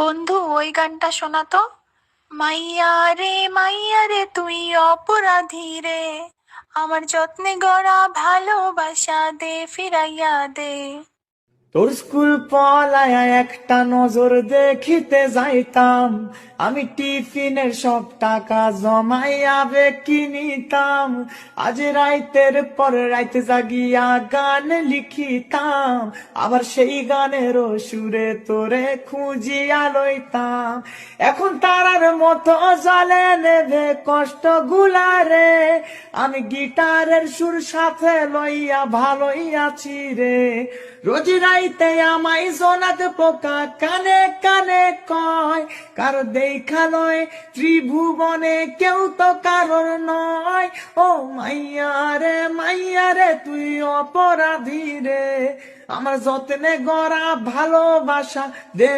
বন্ধু, ওই গানটা শোনা তো। মাইয়া রে তুই অপরাধী রে, আমার যত্নে গড়া ভালোবাসা দে ফিরাইয়া দে। তোর স্কুল পলায়া একটা নজর দেখিতে যাইতাম, আমি টিফিনের সব টাকা জমাইয়া কিনিতাম। আজ রাইতের পর রাইতে জাগিয়া গান লিখিতাম, আবার সেই গানের সুরে তোরে খুঁজিয়া লইতাম। এখন তারার মতো জলে নেবে কষ্ট গুলারে, আমি গিটারের সুর সাথে লইয়া ভালোই আছি রে। রোজ রাইতে আমায় জোনাক পোকা কানে কানে কয়, কারো দেখা লয় ত্রিভুবনে কেউ তো কারোর নয়। ও মাইয়া রে তুই অপরাধী রে, আমার যত্নে গড়া ভালোবাসা দে